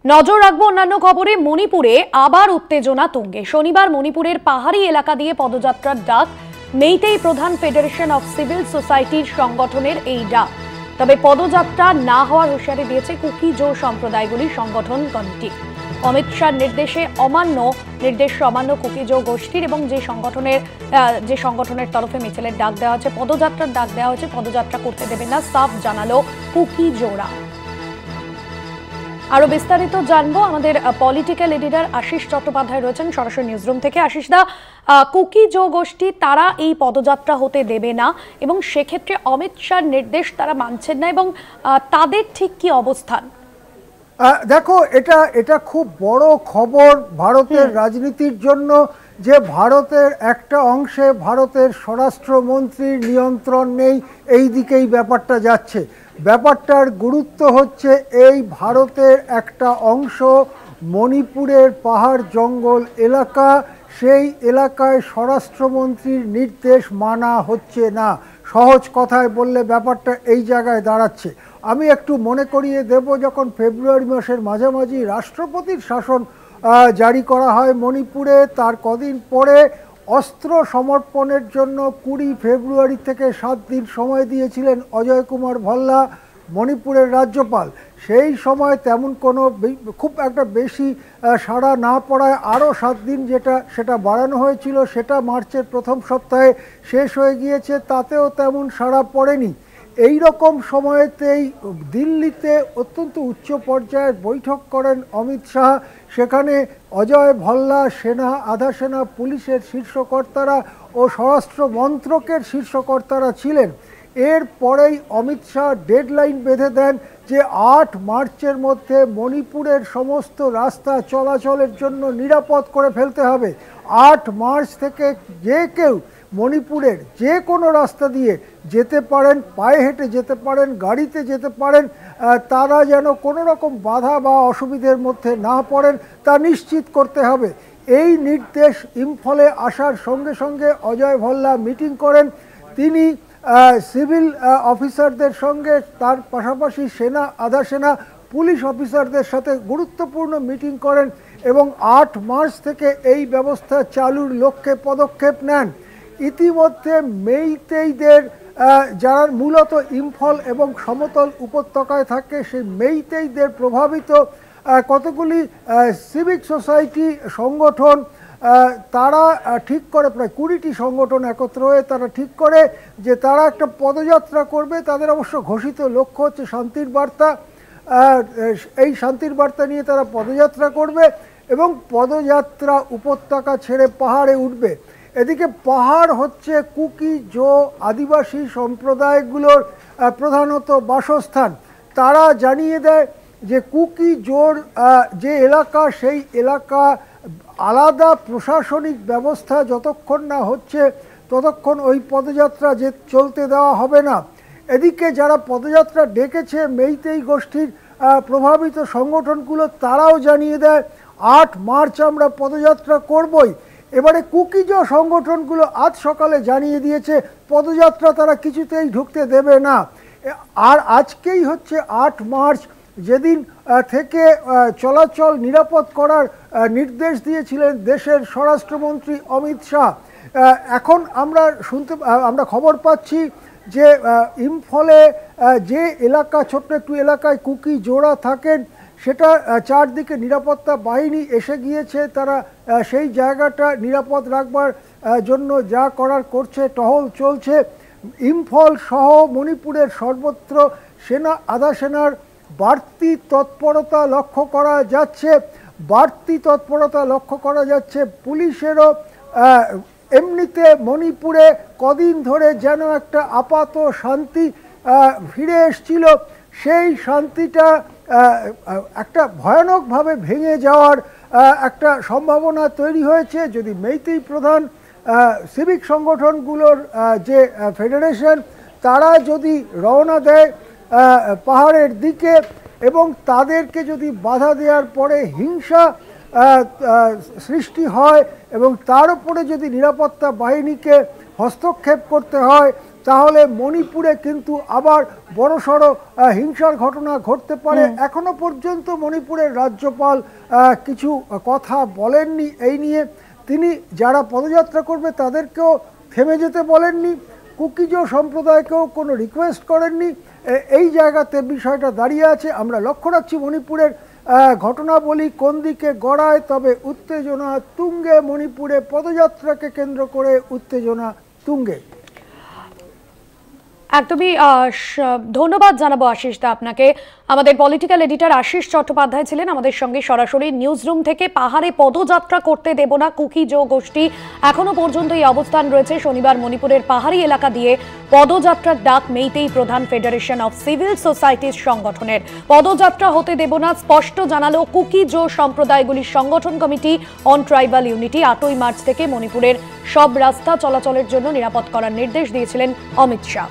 নজর রাখবো অন্যান্য খবরে। মণিপুরে আবার উত্তেজনা তুঙ্গে। শনিবার মণিপুরের পাহাড়ি এলাকা দিয়ে পদযাত্রার ডাক। মেইতেই প্রধান ফেডারেশন অফ সিভিল সোসাইটির সংগঠনের এই ডাক। তবে পদযাত্রা না হওয়ার হুঁশিয়ারি দিয়েছে কুকি জো সম্প্রদায়গুলির সংগঠন কমিটি। অমিত শাহর নির্দেশ অমান্য কুকি জো গোষ্ঠীর এবং যে সংগঠনের তরফে মিছিলের ডাক দেওয়া হয়েছে, পদযাত্রার ডাক দেওয়া হয়েছে, পদযাত্রা করতে দেবে না সাফ জানালো কুকি জোরা। আরো বিস্তারিত জানবো, আমাদের পলিটিক্যাল এডিটর আশিস চট্টোপাধ্যায় রয়েছেন সরাসরি নিউজরুম থেকে। আশিস দা, কুকি জো গোষ্ঠী তারা এই পদযাত্রা হতে দেবে না এবং সেক্ষেত্রে অমিত শাহর নির্দেশ তারা মানছেন না, এবং তাদের ঠিক কি অবস্থান? দেখো, এটা খুব বড় খবর ভারতের রাজনীতির জন্য, যে ভারতের একটা অংশে ভারতের স্বরাষ্ট্রমন্ত্রীর নিয়ন্ত্রণ নেই, এই দিকেই ব্যাপারটা যাচ্ছে। ব্যাপারটার গুরুত্ব হচ্ছে এই ভারতের একটা অংশ মণিপুরের পাহাড় জঙ্গল এলাকা, সেই এলাকায় স্বরাষ্ট্রমন্ত্রীর নির্দেশ মানা হচ্ছে না। সহজ কথায় বললে ব্যাপারটা এই জায়গায় দাঁড়াচ্ছে। আমি একটু মনে করিয়ে দেব, যখন ফেব্রুয়ারি মাসের মাঝামাঝি রাষ্ট্রপতির শাসন জারি করা হয় মণিপুরে, তার কদিন পরে অস্ত্র সমর্পণের জন্য 20 ফেব্রুয়ারি থেকে 7 দিন সময় দিয়েছিলেন অজয় কুমার ভল্লা, মণিপুরের রাজ্যপাল। সেই সময় তেমন কোনো খুব একটা বেশি সাড়া না পড়ায় আরও 7 দিন সেটা বাড়ানো হয়েছিল, সেটা মার্চের প্রথম সপ্তাহে শেষ হয়ে গিয়েছে, তাতেও তেমন সাড়া পড়েনি। এই রকম সময়েতেই দিল্লিতে অত্যন্ত উচ্চ পর্যায়ের বৈঠক করেন অমিত শাহ। সেখানে অজয় ভল্লা, সেনা, আধা সেনা, পুলিশের শীর্ষকর্তারা ও স্বরাষ্ট্র মন্ত্রকের শীর্ষকর্তারা ছিলেন। এরপরেই অমিত শাহ ডেডলাইন বেঁধে দেন যে 8 মার্চের মধ্যে মণিপুরের সমস্ত রাস্তা চলাচলের জন্য নিরাপদ করে ফেলতে হবে। 8 মার্চ থেকে যে কেউ মণিপুরের যে কোনো রাস্তা দিয়ে যেতে পারেন, পায়ে হেঁটে যেতে পারেন, গাড়িতে যেতে পারেন, তারা যেন কোনো রকম বাধা বা অসুবিধার মধ্যে না পড়েন তা নিশ্চিত করতে হবে। এই নির্দেশ ইম্ফলে আসার সঙ্গে সঙ্গে অজয় ভল্লা মিটিং করেন। তিনি সিভিল অফিসারদের সঙ্গে, তার পাশাপাশি সেনা, আধা সেনা, পুলিশ অফিসারদের সাথে গুরুত্বপূর্ণ মিটিং করেন এবং 8 মার্চ থেকে এই ব্যবস্থা চালুর লক্ষ্যে পদক্ষেপ নেন। ইতিমধ্যে মেইতেইদের, যারা মূলত ইম্ফল এবং সমতল উপত্যকায় থাকে, সেই মেইতেইদের প্রভাবিত কতগুলি সিভিক সোসাইটি সংগঠন, তারা ঠিক করে, প্রায় 20টি সংগঠন একত্র হয়ে তারা ঠিক করে যে তারা একটা পদযাত্রা করবে। তাদের অবশ্য ঘোষিত লক্ষ্য হচ্ছে শান্তির বার্তা। এই শান্তির বার্তা নিয়ে তারা পদযাত্রা করবে এবং পদযাত্রা উপত্যকা ছেড়ে পাহাড়ে উঠবে। এদিকে পাহাড় হচ্ছে কুকি জো আদিবাসী সম্প্রদায়গুলোর প্রধানত বাসস্থান। তারা জানিয়ে দেয় যে কুকি জোর যে এলাকা, সেই এলাকা আলাদা প্রশাসনিক ব্যবস্থা যতক্ষণ না হচ্ছে ততক্ষণ ওই পদযাত্রা চলতে দেওয়া হবে না। এদিকে যারা পদযাত্রা ডেকেছে মেইতেই গোষ্ঠীর প্রভাবিত সংগঠনগুলো, তারাও জানিয়ে দেয় 8 মার্চ আমরা পদযাত্রা করবই। এবারে কুকিজো সংগঠনগুলো আজ সকালে জানিয়ে দিয়েছে পদযাত্রা তারা কিছুতেই ঢুকতে দেবে না। আর আজকেই হচ্ছে 8 মার্চ, যেদিন থেকে চলাচল নিরাপদ করার নির্দেশ দিয়েছিলেন দেশের স্বরাষ্ট্রমন্ত্রী অমিত শাহ। এখন আমরা খবর পাচ্ছি যে ইম্ফলে যে এলাকা, ছোট্ট একটু এলাকায় কুকি জোড়া থাকেন, সেটা চারদিকে নিরাপত্তা বাহিনী এসে গিয়েছে। তারা সেই জায়গাটা নিরাপদ রাখবার জন্য যা করার করছে, টহল চলছে। ইম্ফল সহ মণিপুরের সর্বত্র সেনা, আধা সেনার বাড়তি তৎপরতা লক্ষ্য করা যাচ্ছে। পুলিশেরও এমনিতে মণিপুরে কদিন ধরে যেন একটা আপাত শান্তি ফিরে এসেছিল, সেই শান্তিটা একটা ভয়ানকভাবে ভেঙে যাওয়ার একটা সম্ভাবনা তৈরি হয়েছে। যদি মেইতেই প্রধান সিভিক সংগঠনগুলোর যে ফেডারেশন, তারা যদি রওনা দেয় পাহাড়ের দিকে এবং তাদেরকে যদি বাধা দেওয়ার পরে হিংসা সৃষ্টি হয় এবং তার উপরে যদি নিরাপত্তা বাহিনীকে হস্তক্ষেপ করতে হয়, তাহলে মণিপুরে কিন্তু আবার বড়সড় হিংসার ঘটনা ঘটতে পারে। এখনো পর্যন্ত মণিপুরের রাজ্যপাল কিছু কথা বলেননি এই নিয়ে। তিনি যারা পদযাত্রা করবে তাদেরকেও থেমে যেতে বলেননি, কুকিজো সম্প্রদায়কেও কোনো রিকোয়েস্ট করেননি। এই জায়গাতে বিষয়টা দাঁড়িয়ে আছে। আমরা লক্ষ্য রাখছি মণিপুরের ঘটনাবলী কোন দিকে গড়ায়। তবে উত্তেজনা তুঙ্গে, মণিপুরে পদযাত্রাকে কেন্দ্র করে উত্তেজনা তুঙ্গে। একদমই ধন্যবাদ জানাবো আশিস দা আপনাকে। আমাদের পলিটিক্যাল এডিটর আশিস চট্টোপাধ্যায় ছিলেন আমাদের সঙ্গে সরাসরি নিউজ রুম থেকে। পাহাড়ে পদযাত্রা করতে দেব না কুকিজো গোষ্ঠী, এখনো পর্যন্ত এই অবস্থান রয়েছে। শনিবার মণিপুরের পাহাড়ি এলাকা দিয়ে পদযাত্রার ডাক মেইতেই প্রধান ফেডারেশন অফ সিভিল সোসাইটির সংগঠনের। পদযাত্রা হতে দেব না স্পষ্ট জানালো কুকিজো সম্প্রদায়গুলির সংগঠন কমিটি অন ট্রাইবাল ইউনিটি। 8ই মার্চ থেকে মণিপুরের সব রাস্তা চলাচলের জন্য নিরাপদ করার নির্দেশ দিয়েছিলেন অমিত শাহ।